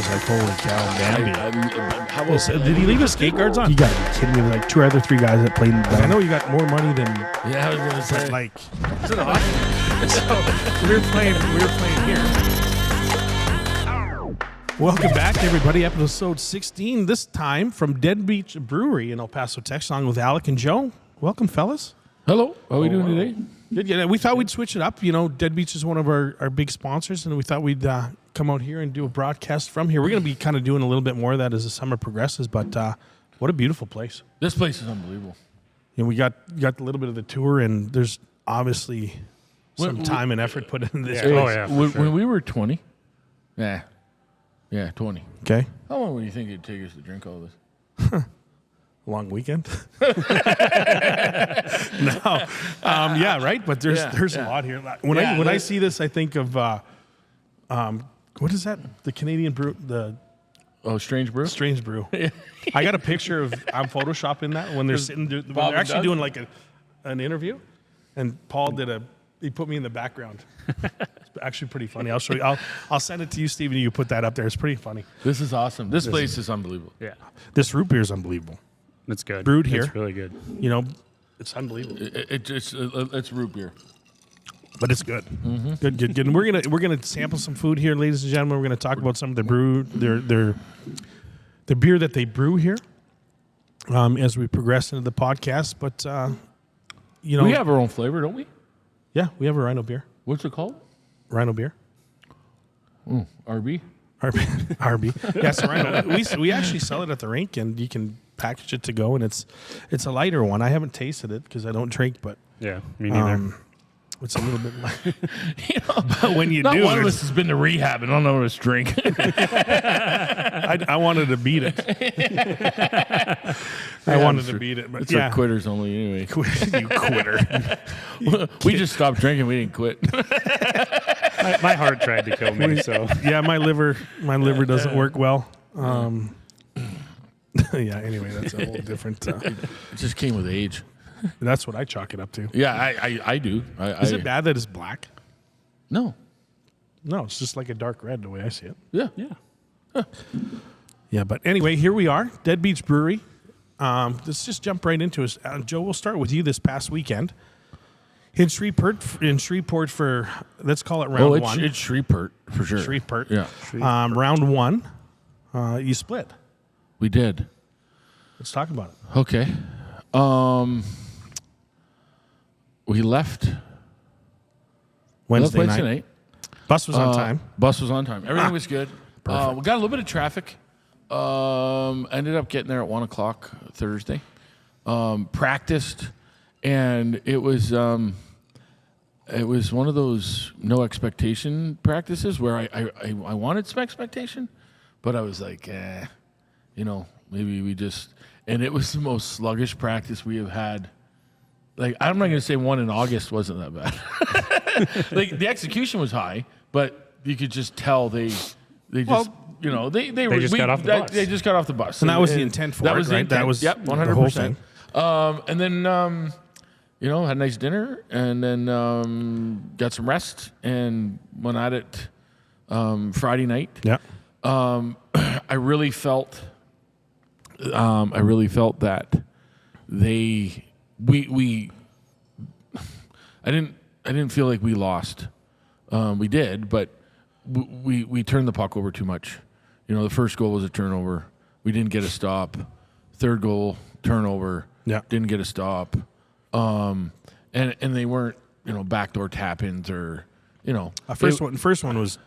was like, holy cow, Bambi. How about, Did he leave his skate guards on? You got to be kidding me. Like two other three guys that played in the band. I know you got more money than... Yeah, I was going to say. Like, is it on? So we were playing here. Welcome back, everybody. Episode 16, this time from Deadbeach Brewery in El Paso, Texas, along with Alec and Joe. Welcome, fellas. Hello. How are we doing today? Good. Yeah, we thought we'd switch it up. You know, Deadbeach is one of our big sponsors, and we thought we'd come out here and do a broadcast from here. We're going to be kind of doing a little bit more of that as the summer progresses, but what a beautiful place. This place is unbelievable. You know, we got a little bit of the tour, and there's obviously some time and effort put into this place. Oh, yeah. When we were 20, 20. Okay. How long would you think it'd take us to drink all this? Long weekend? No. Yeah, right? But there's a lot here. When I see this, I think of, what is that? The Canadian brew, Strange Brew? Strange Brew. I got a picture of, I'm photoshopping that when they're sitting, when they're actually doing like an interview. And Paul he put me in the background. It's actually pretty funny. I'll show you. I'll send it to you, Stephen. You put that up there. It's pretty funny. This is awesome. This place is unbelievable. Yeah. This root beer is unbelievable. It's good. Brewed here. It's really good. You know, it's unbelievable. It's root beer. But it's good. Mm-hmm. Good. And we're gonna sample some food here, ladies and gentlemen. We're gonna talk about some of the beer that they brew here as we progress into the podcast. But you know, we have our own flavor, don't we? Yeah, we have a Rhino beer. What's it called? Rhino beer. RB. RB. Yes, Rhino. We actually sell it at the rink, and you can package it to go, and it's a lighter one. I haven't tasted it because I don't drink, but yeah, me neither. It's a little bit light. But when you not do, one of us has been to rehab and I don't know what to drink. I wanted to beat it. I wanted to beat it, but it's for quitters only anyway. You quitter. We just stopped drinking. We didn't quit. My heart tried to kill me. So yeah, my liver doesn't work well. Yeah. Anyway, that's a whole different. It just came with age. That's what I chalk it up to. Yeah, I do. Is it bad that it's black? No. No, it's just like a dark red the way I see it. Yeah. Huh. Yeah, but anyway, here we are, Deadbeach Brewery. Let's just jump right into it. Joe, we'll start with you this past weekend. In Shreveport for, let's call it round one. It's Shreveport for sure. Shreveport. Yeah. Round one, you split. We did. Let's talk about it. Okay. We left Wednesday night. Bus was on time. Bus was on time. Everything was good. We got a little bit of traffic. Ended up getting there at 1 o'clock Thursday. Practiced, and it was one of those no expectation practices where I wanted some expectation, but I was like, maybe we just. And it was the most sluggish practice we have had. Like, I'm not going to say one in August wasn't that bad. Like, the execution was high, but you could just tell they just got off the bus. They just got off the bus. And that was the intent for it, right? Intent. That was 100%. The whole thing. And then, had a nice dinner, and then got some rest, and went at it Friday night. Yeah. I really felt that I didn't feel like we lost. We did, but we turned the puck over too much. You know, the first goal was a turnover. We didn't get a stop. Third goal, turnover. Yeah. Didn't get a stop. And they weren't, backdoor tap-ins or, First one was.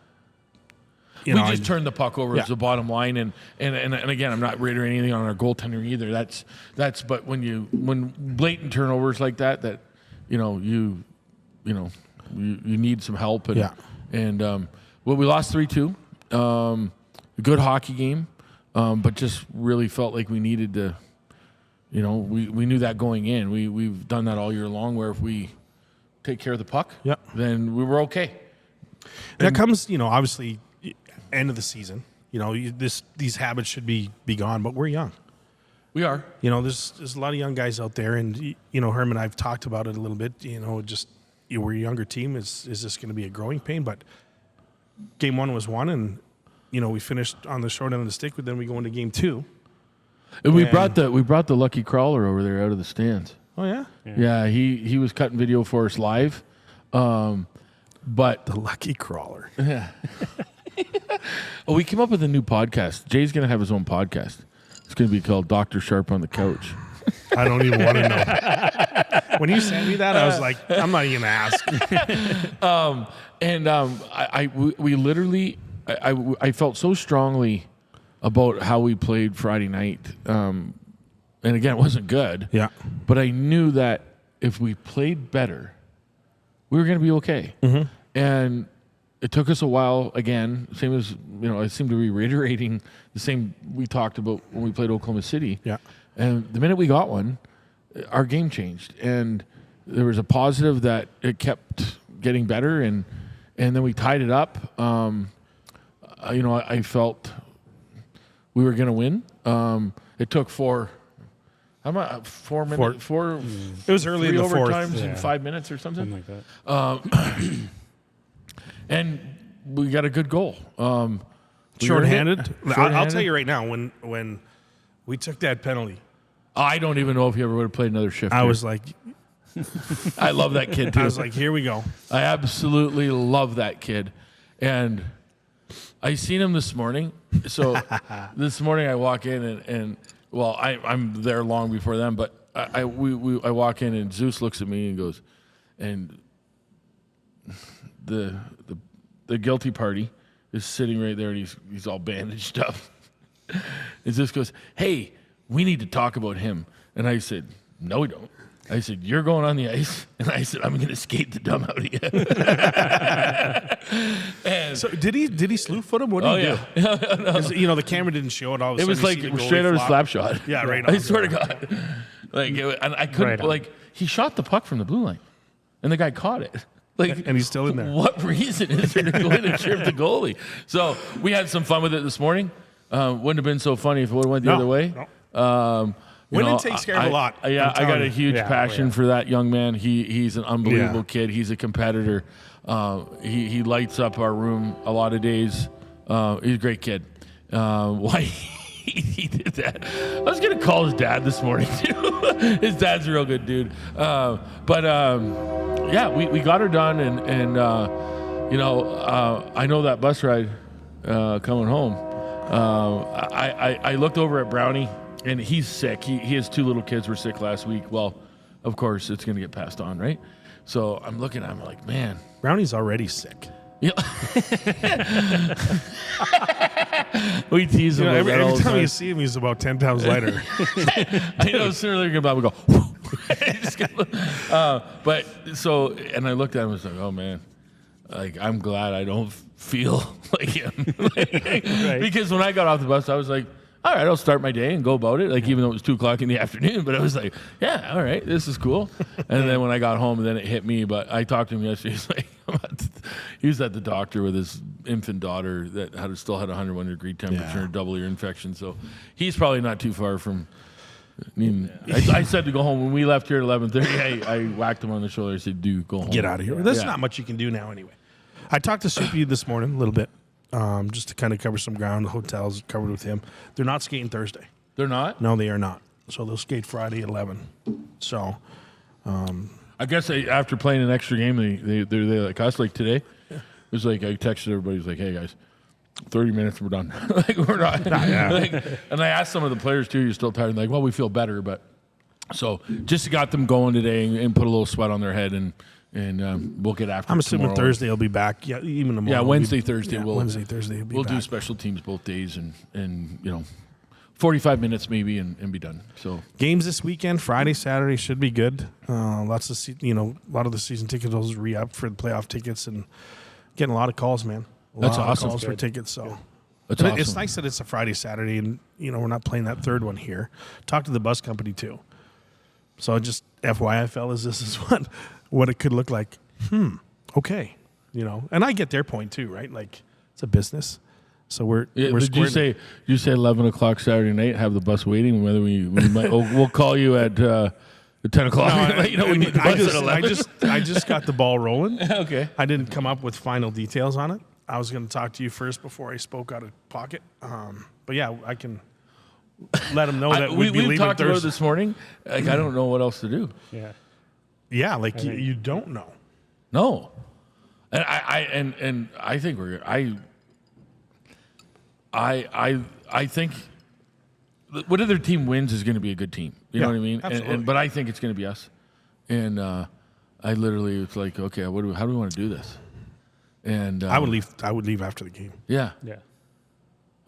We just turned the puck over as the bottom line, and again, I'm not reiterating anything on our goaltender either. But when blatant turnovers like that you need some help, and we lost 3-2. A good hockey game, but just really felt like we needed to. We knew that going in. We've done that all year long. Where if we take care of the puck, then we were okay. That comes, obviously. End of the season, these habits should be gone, but we're young. We are. There's a lot of young guys out there, and Herm and I've talked about it a little bit. We're a younger team. Is this going to be a growing pain? But game one was won, and we finished on the showdown of the stick, but then we go into game 2. And we brought the lucky crawler over there out of the stands. Oh yeah, Yeah, he was cutting video for us live. But the lucky crawler. we came up with a new podcast. Jay's going to have his own podcast. It's going to be called Dr. Sharp on the Couch. I don't even want to know. When you sent me that, I was like, I'm not even going to ask. We literally, I felt so strongly about how we played Friday night. And again, it wasn't good. Yeah. But I knew that if we played better, we were going to be okay. Mm-hmm. And it took us a while, again, same as, I seem to be reiterating the same we talked about when we played Oklahoma City. Yeah. And the minute we got one, our game changed. And there was a positive that it kept getting better, and then we tied it up. I felt we were going to win. It took 4 minutes? It was early in the fourth. Overtimes in 5 minutes or something. Something like that. And we got a good goal. Shorthanded. I'll tell you right now, when we took that penalty, I don't even know if he ever would have played another shift. I was like, I love that kid too. I was like, here we go. I absolutely love that kid. And I seen him this morning. So this morning I walk in and I'm there long before them, but I walk in and Zeus looks at me and goes, and the guilty party is sitting right there, and he's all bandaged up. And Zeus goes, "Hey, we need to talk about him." And I said, "No, we don't." I said, "You're going on the ice," and I said, "I'm going to skate the dumb out of you." And So did he slew foot him? What did he do? 'Cause, the camera didn't show it. All of a It was sudden like you see the goalie straight out of flop. slap shot. Yeah, right I on. swear to God. And I couldn't, Right on. he shot the puck from the blue line, and the guy caught it. And he's still in there. What reason is there to go in and trip the goalie? So we had some fun with it this morning. Wouldn't have been so funny if it would have went the other way. No. Winning takes care of a lot. I got a huge passion for that young man. He's an unbelievable Yeah. kid. He's a competitor. He lights up our room a lot of days. He's a great kid. Why he did that? I was gonna call his dad this morning too. His dad's a real good dude. We got her done, and I know that bus ride coming home. I looked over at Brownie, and he's sick. He has 2 little kids were sick last week. Well, of course, it's going to get passed on, right? So I'm looking at him like, man. Brownie's already sick. Yeah. We tease him. Every all the time time. you see him, he's about 10 pounds lighter. I know sooner or later we go. And I looked at him and was like, oh man, like I'm glad I don't feel like him. Because when I got off the bus, I was like, all right, I'll start my day and go about it. Like even though it was 2:00 in the afternoon, but I was like, yeah, all right, this is cool. And then when I got home, then it hit me. But I talked to him yesterday. He's like, he was at the doctor with his infant daughter that still had 101 degree temperature and a double ear infection. So he's probably not too far from. I said to go home when we left here at 11:30. I whacked him on the shoulder. I said, "Dude, go home. Get out of here." There's not much you can do now anyway. I talked to Soupy this morning a little bit, just to kind of cover some ground. The hotel's covered with him. They're not skating Thursday. They're not. No, they are not. So they'll skate Friday at 11. So I guess after playing an extra game, they're like us. Like today, it was like I texted everybody. It was like, "Hey guys, 30 minutes, we're done." Like we're not. And I asked some of the players too. You're still tired? Like, well, we feel better, but so just got them going today and put a little sweat on their head, and we'll get after. I'm assuming tomorrow. Thursday will be back. Yeah, even tomorrow. Yeah, Wednesday, Thursday. Wednesday, Thursday. We'll do special teams both days, and 45 minutes maybe, and be done. So games this weekend, Friday, Saturday should be good. Lots of a lot of the season ticket holders re-up for the playoff tickets, and getting a lot of calls, man. That's awesome. Calls for tickets. So that's but awesome. it's nice that it's a Friday, Saturday, and we're not playing that third one here. Talk to the bus company too. So just FYI, fellas, this is what it could look like. Okay, and I get their point too, right? Like it's a business. So we're did you say 11 o'clock Saturday night? Have the bus waiting. Whether we might we'll call you at 10 o'clock. We need the bus at 11. I just got the ball rolling. Okay. I didn't come up with final details on it. I was going to talk to you first before I spoke out of pocket. But yeah, I can let them know that we'd be we've leaving talked about it Thursday. this morning. Like, I don't know what else to do. Yeah. Yeah, like you don't know. No, and I think I think whatever team wins is going to be a good team. You know what I mean? Absolutely. But I think it's going to be us. And I literally, it's like, okay, how do we want to do this? And I would leave after the game. Yeah, Yeah.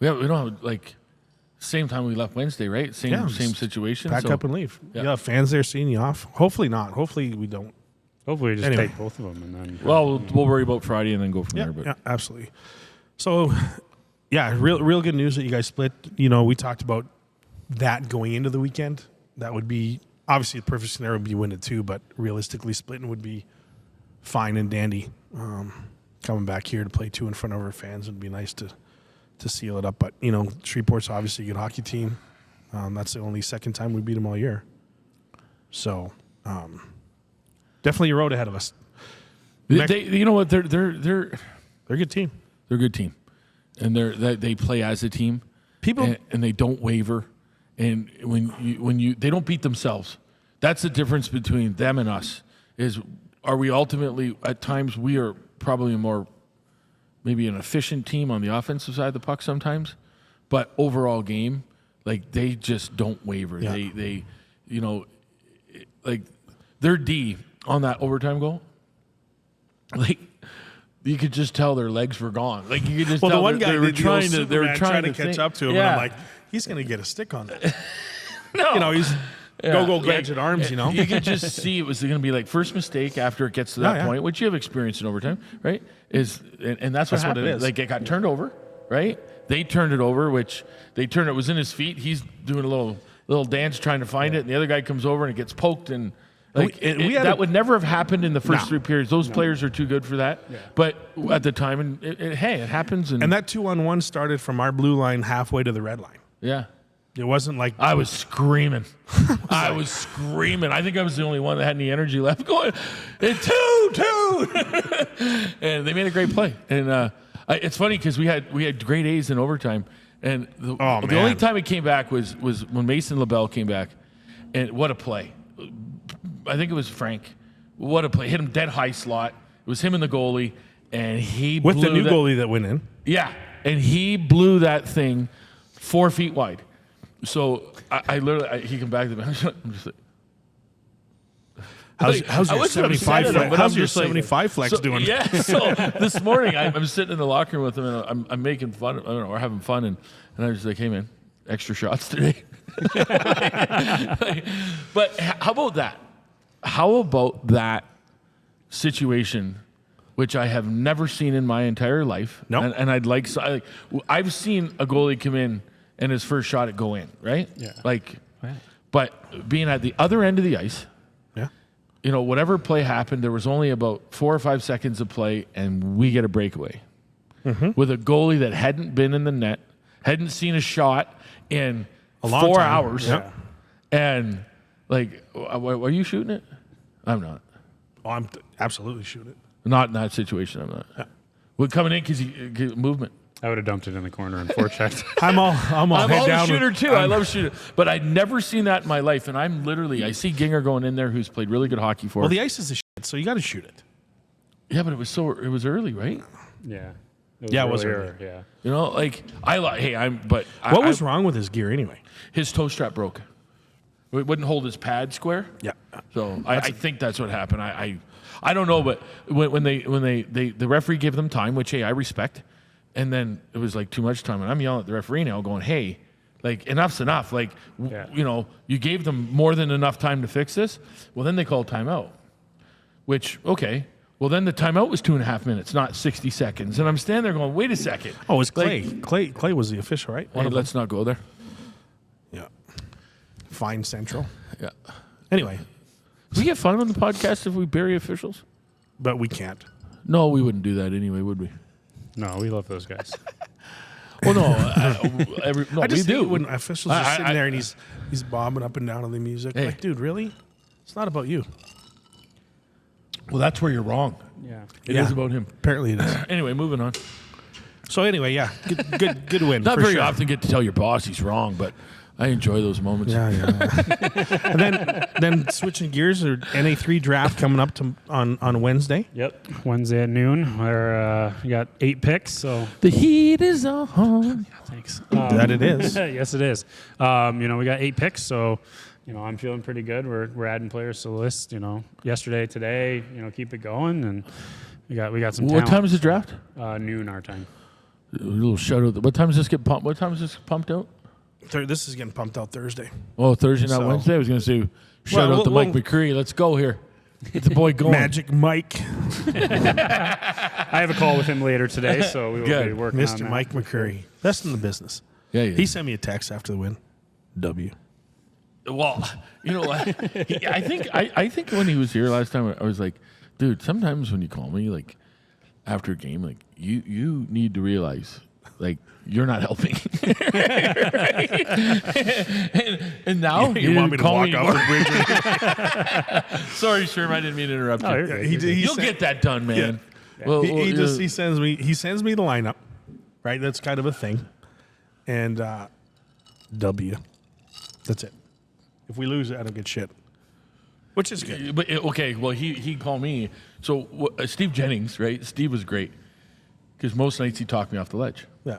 we don't have like same time we left Wednesday, right? Same situation. Pack up and leave. Yeah, fans there seeing you off. Hopefully not. Hopefully we don't. Hopefully, we just Anyway. take both of them and then. Well, we'll worry about Friday and then go from there. But Yeah, absolutely. So, yeah, real good news that you guys split. You know, we talked about that going into the weekend. That would be obviously the perfect scenario would be win it too, but realistically, splitting would be fine and dandy. Coming back here to play two in front of our fans would be nice to seal it up. But you know, Shreveport's obviously a good hockey team. That's the only second time we beat them all year. So, definitely a road ahead of us. you know what? They're They're a good team. They're a good team, and they play as a team. People and they don't waver, and when you they don't beat themselves. That's the difference between them and us. Are we ultimately at times we are probably a more maybe an efficient team on the offensive side of the puck sometimes, but overall game like they just don't waver. Yeah. They you know like their D on that overtime goal, like. You could just tell their legs were gone. Like you could just tell the one guy they were did trying to. They were trying to catch up to him, and I'm like, he's going to get a stick on that. no, You know, he's go gadget arms. You know, you could just see it was going to be like first mistake after it gets to that point, which you have experience in overtime, right? And that's what happened. What it is. Like it got turned over, right? They turned it over, which they turned it was in his feet. He's doing a little dance trying to find it, and the other guy comes over and it gets poked and. Like that would never have happened in the first three periods. Those players are too good for that. Yeah. But at the time, and hey, it happens. And that 2-on-1 started from our blue line halfway to the red line. Yeah, it wasn't like I was screaming. I was screaming. I think I was the only one that had any energy left. Going, two, and they made a great play. And it's funny because we had great A's in overtime. And the only time it came back was when Mason LaBelle came back, and what a play. I think it was Frank. What a play. Hit him dead high slot. It was him and the goalie. And he with blew the new goalie that went in. Yeah. And he blew that thing 4 feet wide. So I literally, he came back to me. I'm just like, How's your 75 flex? How's your 75 flex doing? Yeah. So this morning I'm sitting in the locker room with him and I'm making fun. I don't know, we're having fun. And I'm just like, hey, man, extra shots today. But how about that? How about that situation, which I have never seen in my entire life? No. Nope. And I've seen a goalie come in and his first shot it go in, right? Yeah. But being at the other end of the ice, you know, whatever play happened, there was only about 4 or 5 seconds of play, and we get a breakaway with a goalie that hadn't been in the net, hadn't seen a shot in a long 4 time. hours, Yeah. and like, are you shooting it? I'm not. Oh, I'm absolutely shooting it. Not in that situation. I'm not. Yeah. We're coming in because movement. I would have dumped it in the corner and forechecked. I'm all I'm head down a shooter too. I love shooting, but I'd never seen that in my life. And I see Ginger going in there, who's played really good hockey for us. Well, the ice is a shit, so you got to shoot it. Yeah, but it was early, right? Yeah. It was early. Yeah. You know, like What was wrong with his gear anyway? His toe strap broke. It wouldn't hold his pad square. Yeah. So I think that's what happened. I don't know, but when the referee gave them time, which hey, I respect, and then it was like too much time, and I'm yelling at the referee now, going, hey, like enough's enough. Like you know, you gave them more than enough time to fix this. Well, then they called timeout, which okay. Well, then the timeout was 2.5 minutes, not 60 seconds, and I'm standing there going, wait a second. Oh, it's Clay. Clay was the official, right? Hey, let's not go there. Yeah. Fine Central. Yeah. Anyway, Do we get fun on the podcast if we bury officials? but we can't. No, we wouldn't do that anyway, would we? No, we love those guys. Well, no, no, I just we do. hate when officials are sitting there and he's bobbing up and down on the music. Hey. Like, dude, really? It's not about you. Well, that's where you're wrong. Yeah. It is about him. Apparently it is. Anyway, moving on. So anyway, yeah, good win. Not for very sure. often get to tell your boss he's wrong, but I enjoy those moments. Yeah. And then switching gears, or NA3 draft coming up on Wednesday. Yep. Wednesday at noon. We got 8 picks. So The heat is on. thanks. That it is. Yes, it is. We got 8 picks. So, I'm feeling pretty good. We're adding players to the list. Yesterday, today. Keep it going, and we got some. What time is the draft? Noon our time. A little shout out. What time does this get pumped? What time is this pumped out? This is getting pumped out Thursday. Oh, Thursday, not So- Wednesday. I was going to say shout out to Mike McCreary. Let's go here. Get the boy going. Magic Mike, I have a call with him later today, so we will Good. be working on Mr. that. Mike McCreary, best in the business. Yeah. He sent me a text after the win. W. Well, you know what? I think when he was here last time, I was like, dude, sometimes when you call me, like, after a game, like, you need to realize, like, you're not helping. and now You want me to walk me off the bridge? Sorry, Sherm, I didn't mean to interrupt you. you're good. You'll get that done, man. Well, He sends me the lineup, right? That's kind of a thing, and W. That's it. If we lose, I don't get shit, which is good. But okay, well, he called me. So Steve Jennings, right? Steve was great because most nights he talked me off the ledge. Yeah,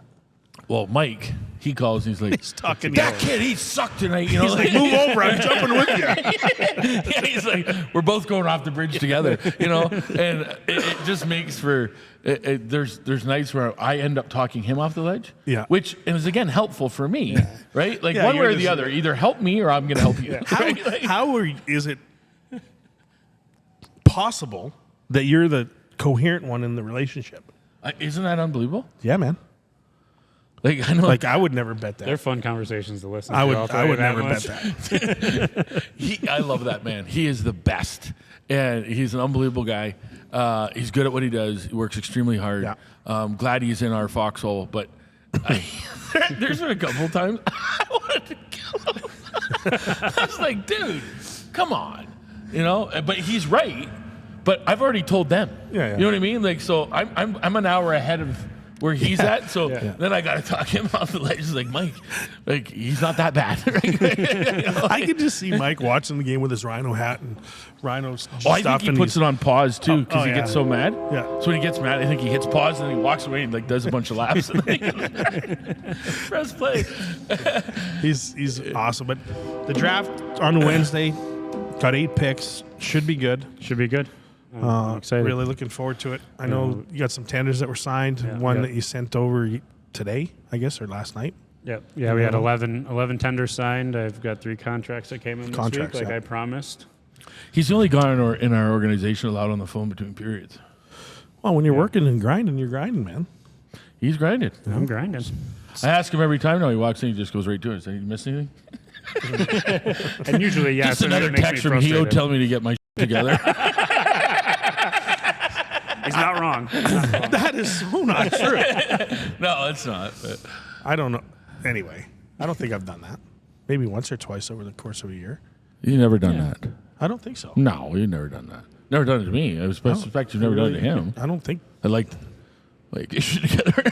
Well, Mike, he calls. He's like, he's talking. that kid, he sucked tonight. He's like, move over. I'm jumping with you. yeah, he's like, we're both going off the bridge together, and it just makes for. There's nights where I end up talking him off the ledge, which is again helpful for me, right? Like one way or the other, either help me or I'm going to help you. Is it possible that you're the coherent one in the relationship? Isn't that unbelievable? Yeah, man. Like I know, Like I would never bet that. They're fun conversations to listen to. I would I'll tell you that never much. bet that. I love that man. He is the best, and he's an unbelievable guy. He's good at what he does. He works extremely hard. Yeah. Glad he's in our foxhole, but there's been a couple of times I wanted to kill him. I was like, dude, come on, But he's right. But I've already told them. Yeah. You know what I mean? Like, so I'm an hour ahead of where he's at. So then I got to talk him off the ledge. He's like, Mike, like he's not that bad. I could just see Mike watching the game with his rhino hat and rhino stuff. I think he puts it on pause too because he gets so mad. Yeah. So when he gets mad, I think he hits pause and then he walks away and like does a bunch of laps. And then he press play. He's awesome. But the draft on Wednesday got 8 picks. Should be good. Should be good. I'm excited. Really looking forward to it. I know you got some tenders that were signed. One that you sent over today, I guess, or last night. Yep. Yeah, we had 11 tenders signed. I've got 3 contracts that came in this week, like I promised. He's the only guy in our organization allowed on the phone between periods. Well, when you're working and grinding, you're grinding, man. He's grinding. I'm grinding. I ask him every time now he walks in, he just goes right to it. Did you miss anything? And usually, yeah. Just another text from Heo telling me to get my together. He's not wrong. That is so not true. No, it's not. But. I don't know. Anyway, I don't think I've done that. Maybe once or twice over the course of a year. You never done that. I don't think so. No, you've never done that. Never done it to me. I suspect you've never done it to him. I don't think. I like get shit together.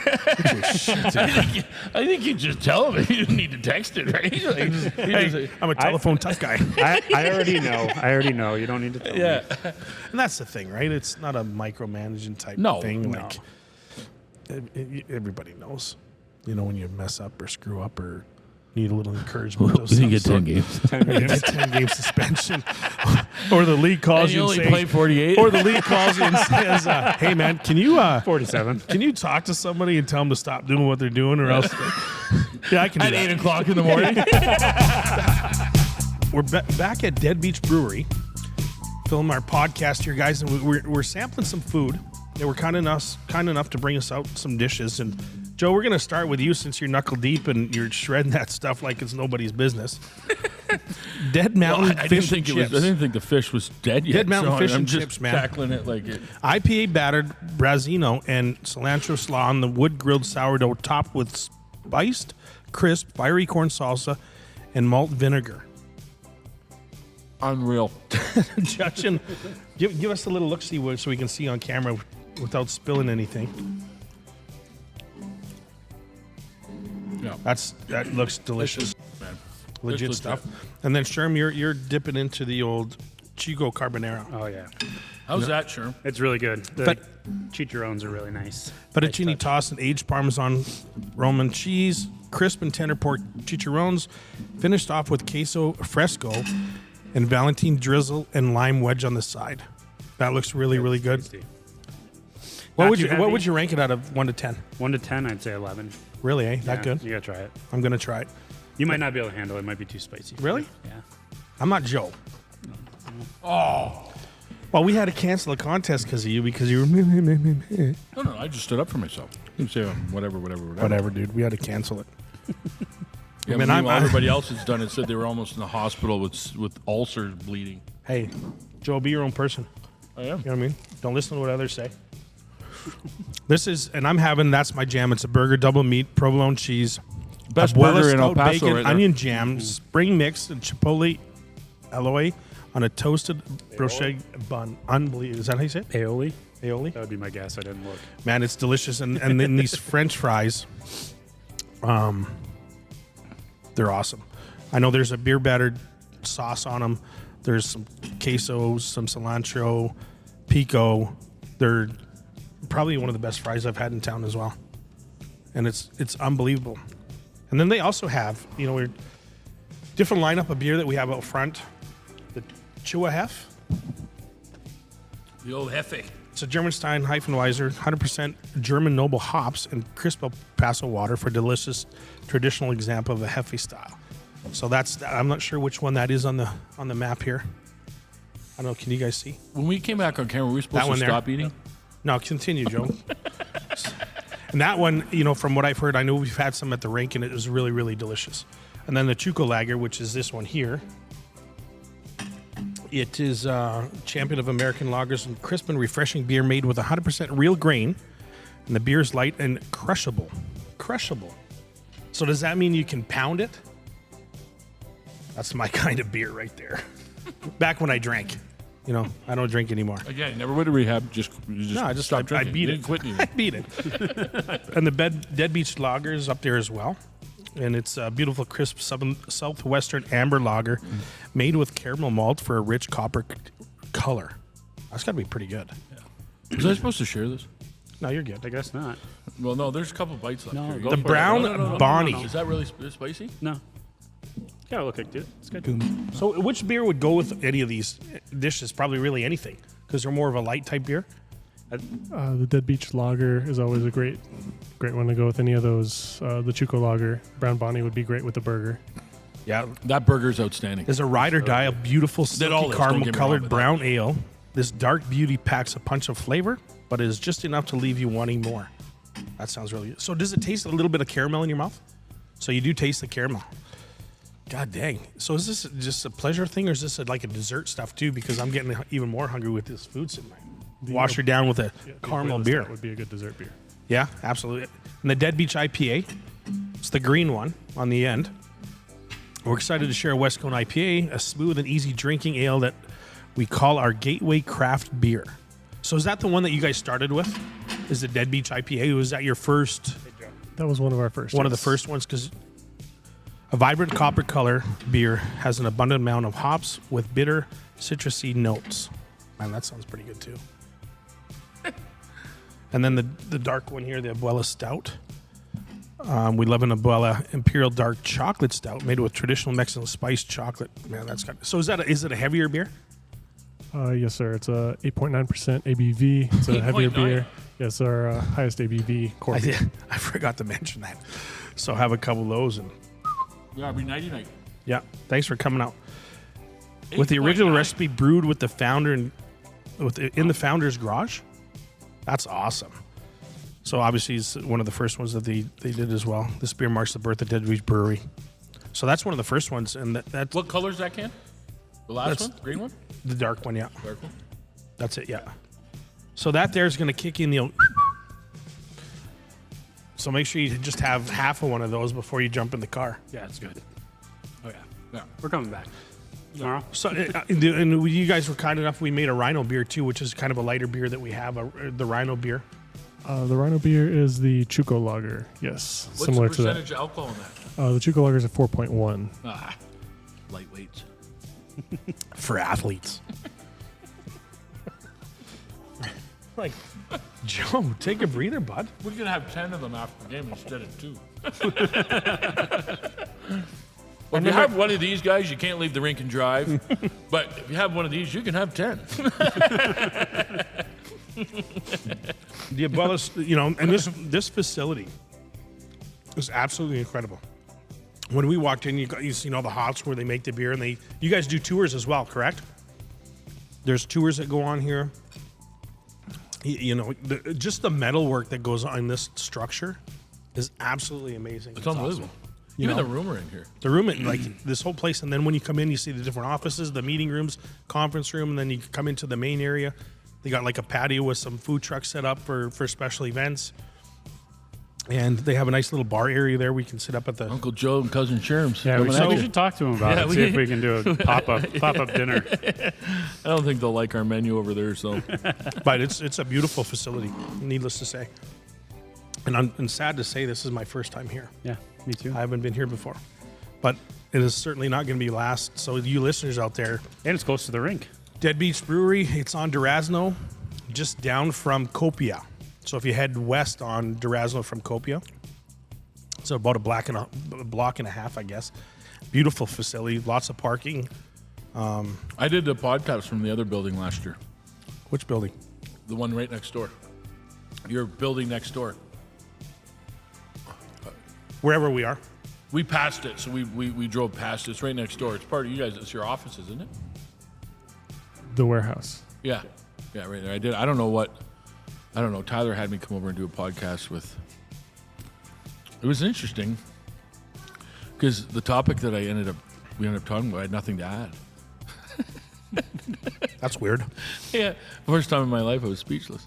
I think you just tell him. You didn't need to text it, right? Hey, I'm a telephone tough guy. I already know. You don't need to tell me. And that's the thing, right? It's not a micromanaging type thing. No. Like everybody knows, when you mess up or screw up or need a little encouragement. We didn't get 10 games. 10 game suspension, or the league calls And you you only and play says, 48. or the league calls you and says, "Hey man, can you 47. Can you talk to somebody and tell them to stop doing what they're doing, or else?" Yeah, I can do At that. 8 o'clock in the morning. We're back at Deadbeach Brewery, filming our podcast here, guys, and we're sampling some food. They were kind enough to bring us out some dishes. And Joe, we're gonna start with you since you're knuckle deep and you're shredding that stuff like it's nobody's business. Dead Mountain fish and chips. I didn't think the fish was dead yet. Dead Mountain fish I'm and just chips, man. tackling it like it. IPA battered Brazino and cilantro slaw on the wood grilled sourdough, topped with spiced, crisp, fiery corn salsa and malt vinegar. Unreal. Judging, give us a little look-see so we can see on camera without spilling anything. Yeah. That looks delicious. Man. Legit It's stuff. And then Sherm, you're dipping into the old Chico Carbonara. Oh yeah, How's that, Sherm? it's really good. The chicharrones are really nice. Fettuccine tossed and aged Parmesan Roman cheese, crisp and tender pork chicharrones, finished off with queso fresco and Valentine drizzle and lime wedge on the side. That looks really, really good. Tasty. What Not would too you heavy. What would you rank it out of 1 to 10? 1 to 10, I'd say 11. Really, eh? Yeah, That good? You gotta try it. I'm gonna try it. You might not be able to handle it. It might be too spicy. Really? Yeah. I'm not Joe. Oh. Well, we had to cancel a contest because of you because you were No, I just stood up for myself. You can say whatever. whatever, dude. We had to cancel it. Yeah, I mean, meanwhile, everybody else has done it. Said they were almost in the hospital with ulcers bleeding. Hey, Joe, be your own person. I am. You know what I mean? Don't listen to what others say. This is, and I'm having, that's my jam. It's a burger, double meat, provolone cheese, Best abuela burger in El stout Paso bacon, right there. onion jam, spring mix, and chipotle alloy on a toasted brioche bun. Unbelievable. Is that how you say it? Aioli? Aioli? That would be my guess. I didn't look. Man, it's delicious. And then these French fries, they're awesome. I know there's a beer battered sauce on them. There's some queso, some cilantro, pico. They're probably one of the best fries I've had in town as well. And it's unbelievable. And then they also have, we're different lineup of beer that we have out front. The Chua Hef. The old Hefe. It's a Germanstein Hefeweizen, 100% German noble hops and crisp El Paso water for delicious traditional example of a Hefe style. So I'm not sure which one that is on the map here. I don't know. Can you guys see? When we came back on camera, were we supposed That to one there. stop eating? No, continue, Joe. And that one, from what I've heard, I know we've had some at the rink, and it was really, really delicious. And then the Chuco Lager, which is this one here. It is champion of American lagers and crisp and refreshing beer made with 100% real grain. And the beer is light and crushable. Crushable. So does that mean you can pound it? That's my kind of beer right there. Back when I drank. I don't drink anymore. Again, never went to rehab. I stopped I drinking. beat You it. didn't quit I beat it. And the Deadbeach lager is up there as well. And it's a beautiful, crisp southwestern amber lager made with caramel malt for a rich copper color. That's got to be pretty good. Was I supposed to share this? No, you're good. I guess not. Well, no, there's a couple bites left. No, Here. go The for it. brown No. Bonnie. Is that really spicy? No. Yeah, look like it. It's good. So which beer would go with any of these dishes? Probably really anything because they're more of a light type beer. The Deadbeach Lager is always a great one to go with any of those. The Chuco Lager, Brown Bonnie would be great with the burger. Yeah. That burger's outstanding. There's a ride or die, a beautiful all silky is, don't get caramel me wrong colored with that. brown ale. This dark beauty packs a punch of flavor, but is just enough to leave you wanting more. That sounds really good. So does it taste a little bit of caramel in your mouth? So you do taste the caramel. God dang. So is this just a pleasure thing or is this like a dessert stuff too? Because I'm getting even more hungry with this food sitting there. Wash her down with a caramel beer. That would be a good dessert beer. Yeah, absolutely. And the Deadbeach IPA, it's the green one on the end. We're excited to share a West Coast IPA, a smooth and easy drinking ale that we call our gateway craft beer. So is that the one that you guys started with? Is the Deadbeach IPA? Was that your first? That was one of our first. One of the first ones because a vibrant copper color beer has an abundant amount of hops with bitter citrusy notes. Man, that sounds pretty good too. And then the dark one here, the Abuela Stout. We love an Abuela Imperial Dark Chocolate Stout made with traditional Mexican spiced chocolate. Man, that's got. So is it a heavier beer? Yes, sir. It's a 8.9% ABV. It's a heavier 8.9. beer. Yes, our highest ABV core beer. I forgot to mention that. So have a couple of those and Yeah, it'd be nighty night. yeah. Thanks for coming out. With the original 8.9. recipe brewed with the founder in the founder's garage. That's awesome. So obviously it's one of the first ones that they did as well. This beer marks the birth of Deadbeach Brewery. So that's one of the first ones, and that's What color's that can? The last That's- one? Green one? the dark one. Yeah, Dark one? that's it. Yeah. So that there is going to kick in the. So make sure you just have half of one of those before you jump in the car. Yeah, it's good. Oh yeah. Yeah. We're coming back tomorrow. So and you guys were kind enough. We made a Rhino beer too, which is kind of a lighter beer that we have, the Rhino beer. The Rhino beer is the Chuco Lager. Yes, What's similar the to that. percentage of alcohol in that? The Chuco Lager is a 4.1. Lightweights. For athletes. Like, Joe, take a breather, bud. We're going to have 10 of them after the game instead of 2. Well, if you have one of these guys, you can't leave the rink and drive. But if you have one of these, you can have 10. The Abuelas, and this facility is absolutely incredible. When we walked in, you seen all the hops where they make the beer, and you guys do tours as well, correct? There's tours that go on here. Just the metal work that goes on in this structure is absolutely amazing. It's unbelievable. Awesome. Even the room we're in here. The room, like this whole place, and then when you come in, you see the different offices, the meeting rooms, conference room, and then you come into the main area. They got like a patio with some food trucks set up for special events. And they have a nice little bar area there. We can sit up at the Uncle Joe and Cousin Sherm's. Yeah, we should talk to him about it. See if we can do a pop-up dinner. I don't think they'll like our menu over there, so. But it's a beautiful facility, needless to say. And I'm sad to say this is my first time here. Yeah, me too. I haven't been here before. But it is certainly not going to be last. So you listeners out there, And it's close to the rink. Deadbeach Brewery, it's on Durazno, just down from Copia. So if you head west on Durazno from Copia, so about a block and a half, I guess. Beautiful facility, lots of parking. I did a podcast from the other building last year. Which building? The one right next door. Your building next door. Wherever we are. We passed it, so we drove past it. It's right next door. It's part of you guys. It's your office, isn't it? The warehouse. Yeah. Yeah, right there. I did. I don't know. Tyler had me come over and do a podcast with. It was interesting because the topic that we ended up talking about, I had nothing to add. That's weird. Yeah. First time in my life I was speechless.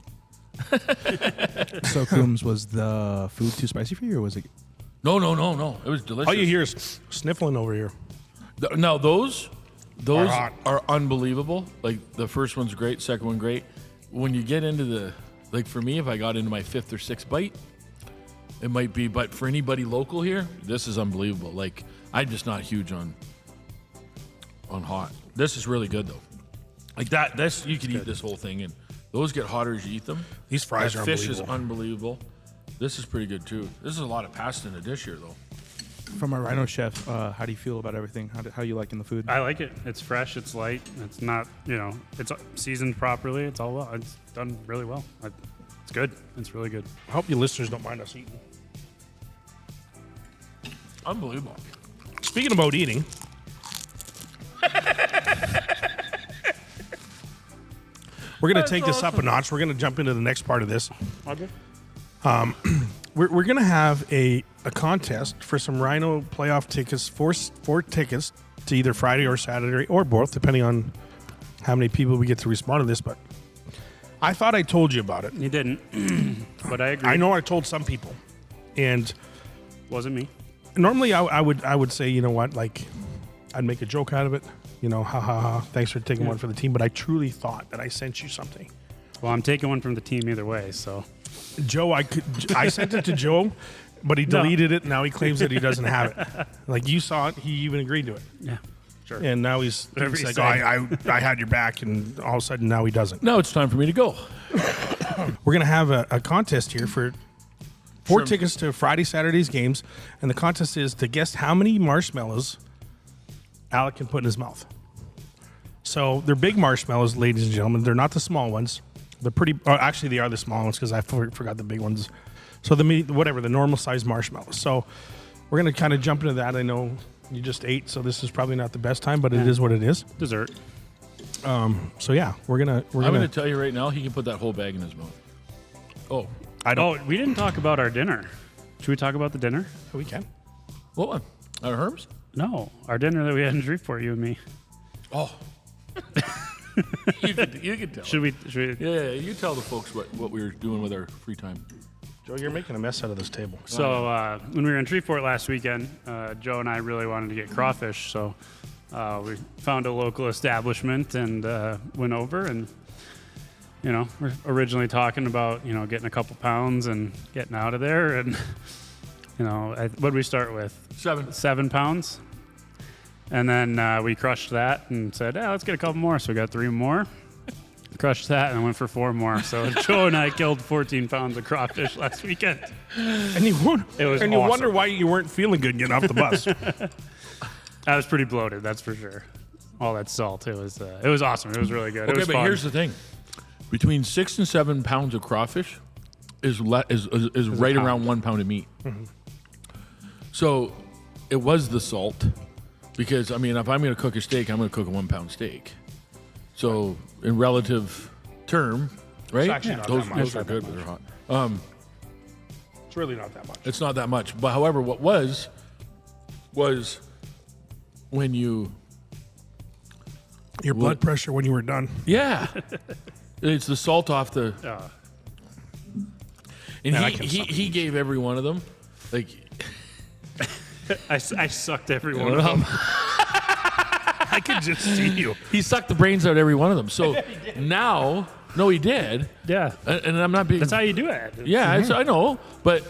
So, Coombs, was the food too spicy for you, or was it? No. It was delicious. All you hear is sniffling over here. Now those hot. are unbelievable. Like the first one's great, second one great. When you get into for me, if I got into my 5th or 6th bite, it might be. But for anybody local here, this is unbelievable. Like I'm just not huge on hot. This is really good though. Like that. This you could eat this whole thing, and those get hotter as you eat them. These fries That are fish is unbelievable. unbelievable. This is pretty good too. This is a lot of pasta in a dish here though. From a Rhino chef, how do you feel about everything? How you liking the food? I like it. It's fresh. It's light. It's not, it's seasoned properly. It's all well. It's done really well. It's good. It's really good. I hope you listeners don't mind us eating. Unbelievable. Speaking about eating, we're going to take this up a notch. We're going to jump into the next part of this. Okay. We're going to have a contest for some Rhino playoff tickets, four tickets to either Friday or Saturday or both, depending on how many people we get to respond to this. But I thought I told you about it. You didn't, but I agree. I know I told some people, and Wasn't me. normally I would say, you know what, like I'd make a joke out of it, ha ha ha. Thanks for taking one for the team. But I truly thought that I sent you something. Well, I'm taking one from the team either way, so. Joe, I sent it to Joe, but he deleted it. Now he claims that he doesn't have it. Like you saw it, he even agreed to it, Yeah, sure. and now he's Whatever you like, say. I had your back, and all of a sudden now he doesn't. Now it's time for me to go. We're gonna have a contest here for four Sure. tickets to Friday, Saturday's games, and the contest is to guess how many marshmallows Alec can put in his mouth. So they're big marshmallows, ladies and gentlemen. They're not the small ones. They're pretty. Actually, they are the small ones because I forgot the big ones. So the normal size marshmallows. So we're gonna kind of jump into that. I know you just ate, so this is probably not the best time, but it is what it is. Dessert. So yeah, we're gonna. I'm going to tell you right now, he can put that whole bag in his mouth. Oh, I don't. Oh, we didn't talk about our dinner. Should we talk about the dinner? We can. what one? Herms? No, our dinner that we had in Shreveport, you and me. Oh. you can tell. Should we? Yeah, you tell the folks what we were doing with our free time. Joe, you're making a mess out of this table. So when we were in Shreveport last weekend, Joe and I really wanted to get crawfish, so we found a local establishment and went over and you know, we're originally talking about, you know, getting a couple pounds and getting out of there. And, you know, what did we start with? 7 pounds. And then we crushed that and said, let's get a couple more. So we got 3 more. Crushed that and went for 4 more. So Joe and I killed 14 pounds of crawfish last weekend. And you wonder, It was and you awesome. wonder why you weren't feeling good getting off the bus. I was pretty bloated, that's for sure. All that salt, it was awesome. It was really good. It Okay, was but fun. here's the thing: between 6 and 7 pounds of crawfish is right around 1 pound of meat. Mm-hmm. So it was the salt, because I mean, if I'm going to cook a steak, I'm going to cook a 1 pound steak. So in relative term, right? actually not those that much. those are good, but they're hot. It's really not that much. It's not that much. But however, what was when you Your blood pressure when you were done. yeah, it's the salt off the. And Man, I can suck he gave every one of them like. I sucked every one of them. I could just see you. He sucked the brains out of every one of them. So now, no, he did. Yeah. And I'm not being. That's how you do it. Yeah, I know. But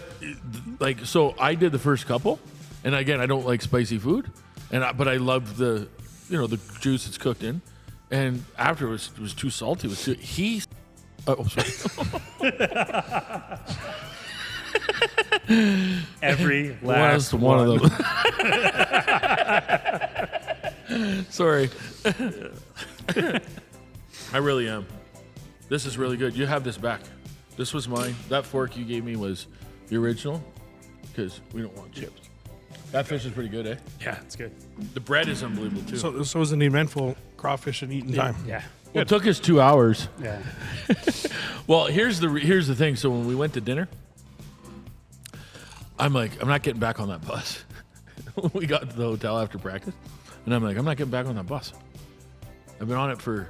like, so I did the first couple, and again, I don't like spicy food, but I loved the, the juice it's cooked in, and after it was too salty. It was too, he. Oh, sorry. Every last one of them. Sorry. I really am. This is really good. You have this back. This was mine. That fork you gave me was the original, because we don't want chips. That fish is pretty good, eh? Yeah, it's good. The bread is unbelievable too. So this was an eventful crawfish and eating time. Yeah. Well, it took us 2 hours. Yeah. Well, here's the thing. So when we went to dinner, I'm like, I'm not getting back on that bus. We got to the hotel after practice, and I'm like, I'm not getting back on that bus. I've been on it for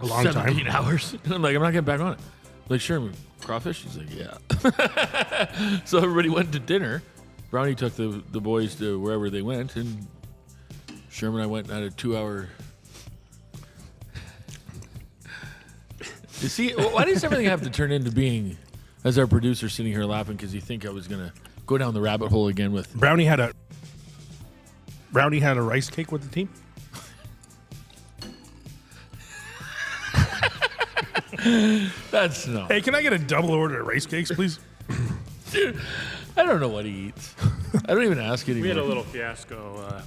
A long 17 time. hours. And I'm like, I'm not getting back on it. Like, sure, crawfish? He's like, yeah. So everybody went to dinner. Brownie took the boys to wherever they went, and Sherman and I went at a 2-hour. You see, why does everything have to turn into being, as our producer sitting here laughing because you think I was going to go down the rabbit hole again with. Brownie had a rice cake with the team. That's no. Hey, can I get a double order of rice cakes, please? Dude, I don't know what he eats. I don't even ask anymore. We had a little fiasco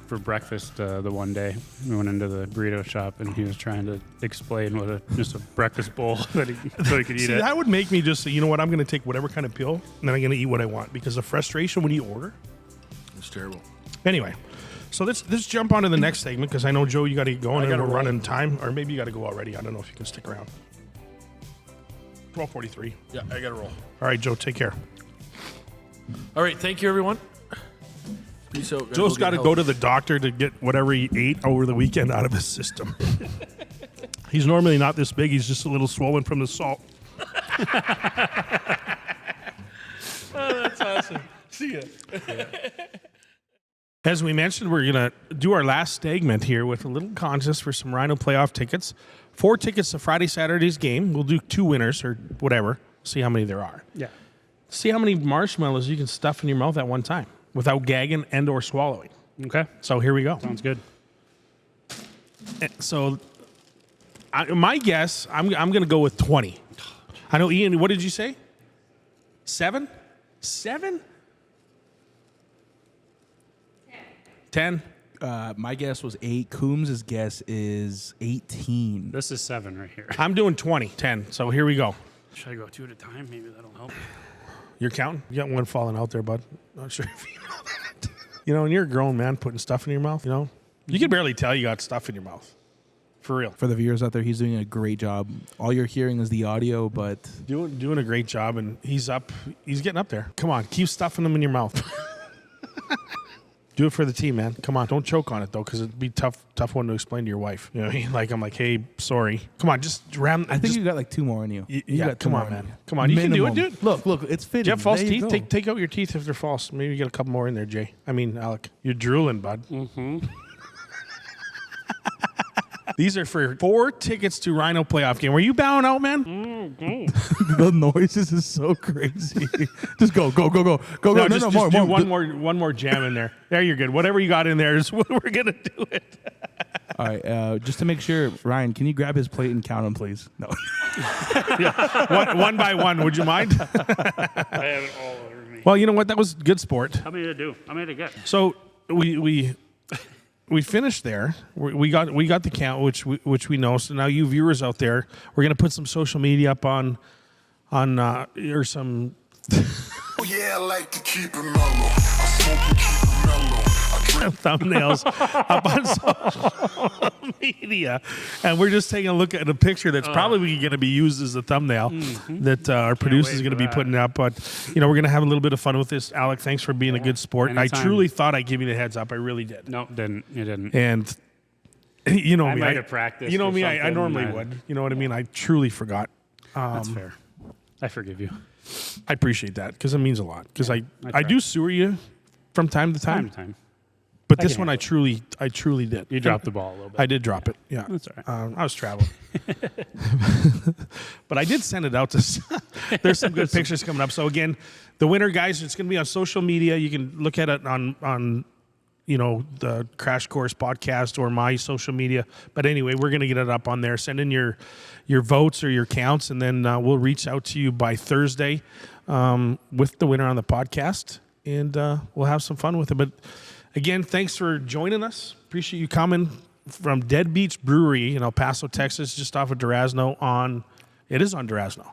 for breakfast the one day. We went into the burrito shop, and he was trying to explain what just a breakfast bowl so he could eat See, it. that would make me just say, you know what, I'm going to take whatever kind of pill, and then I'm going to eat what I want, because the frustration when you order. It's terrible. Anyway, so let's jump on to the next segment, because I know, Joe, you got to get going, and gotta we're roll. running time, or maybe you got to go already. I don't know if you can stick around. 12:43. Yeah, I got to roll. All right, Joe, take care. All right, thank you, everyone. Peace out. Joe's got to go to the doctor to get whatever he ate over the weekend out of his system. He's normally not this big. He's just a little swollen from the salt. That's awesome. See ya. As we mentioned, we're going to do our last segment here with a little contest for some Rhino playoff tickets. 4 tickets to Friday, Saturday's game. We'll do 2 winners or whatever. See how many there are. Yeah. See how many marshmallows you can stuff in your mouth at one time without gagging and or swallowing. Okay. So here we go. Sounds good. So my guess, I'm going to go with 20. I know, Ian, what did you say? 7? 7? 10? My guess was 8. Coombs' guess is 18. This is 7 right here. I'm doing 20, 10. So here we go. Should I go 2 at a time? Maybe that'll help. You're counting? You got one falling out there, bud. Not sure if you know that. And you're a grown man putting stuff in your mouth, You can barely tell you got stuff in your mouth. For real. For the viewers out there, he's doing a great job. All you're hearing is the audio, but Doing a great job, and he's getting up there. Come on, keep stuffing them in your mouth. Do it for the team, man. Come on, don't choke on it though, because it'd be tough one to explain to your wife. You know what I mean? Like I'm like, hey, sorry. Come on, just ram. I think you got like 2 more in you. Yeah, got 2 come more on, in man. you. Come on, you can do it, Minimum. dude. Look, it's fitting. Do you have false There you teeth? go. Take out your teeth if they're false. Maybe you get a couple more in there, Jay. I mean, Alec. You're drooling, bud. Mm-hmm. These are for 4 tickets to Rhino playoff game. Were you bowing out, man? The noises is so crazy. Just go. No, Just more. do one more jam in there. There, you're good. Whatever you got in there is what we're gonna do it. All right, just to make sure, Ryan, can you grab his plate and count them, please? No. One by one. Would you mind? I have it all over me. Well, you know what? That was good sport. How many to do? How many to get? So we finished there. We got the count, which we know. So now you viewers out there, we're gonna put some social media up on or some. Oh yeah, I like to keep it mellow. I smoke and keep it mellow. thumbnails up on social media, and we're just taking a look at a picture that's probably going to be used as a thumbnail that our producer is going to be putting up. But we're going to have a little bit of fun with this. Alec, thanks for being a good sport. Anytime. I truly thought I'd give you the heads up. I really did. No, you didn't. And you know I me, might have practiced. You know or me, I something, normally would. You know what I mean? I truly forgot. That's fair. I forgive you. I appreciate that because it means a lot. Because I try. do sewer you from time to Time time. to time. But this one I truly did. You dropped the ball a little bit. I did drop it. Yeah, That's all right. I was traveling, but I did send it out to. There's some good pictures coming up. So again, the winner, guys, it's going to be on social media. You can look at it on the Crash Course podcast or my social media. But anyway, we're going to get it up on there. Send in your votes or your counts, and then we'll reach out to you by Thursday with the winner on the podcast, and we'll have some fun with it. But again, thanks for joining us. Appreciate you coming from Deadbeach Brewery in El Paso, Texas, just off of Durazno. It is on Durazno,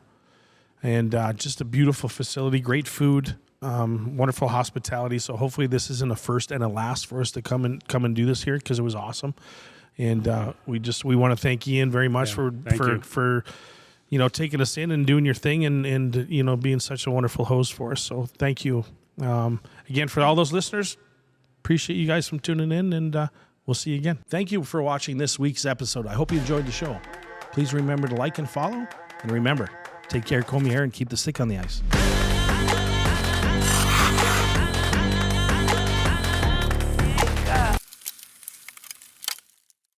and just a beautiful facility, great food. Wonderful hospitality. So hopefully this isn't a first and a last for us to come and do this here, because it was awesome. And we want to thank Ian very much for taking us in and doing your thing and being such a wonderful host for us. So thank you again for all those listeners. Appreciate you guys from tuning in, and we'll see you again. Thank you for watching this week's episode. I hope you enjoyed the show. Please remember to like and follow, and remember, take care, comb your hair, and keep the stick on the ice.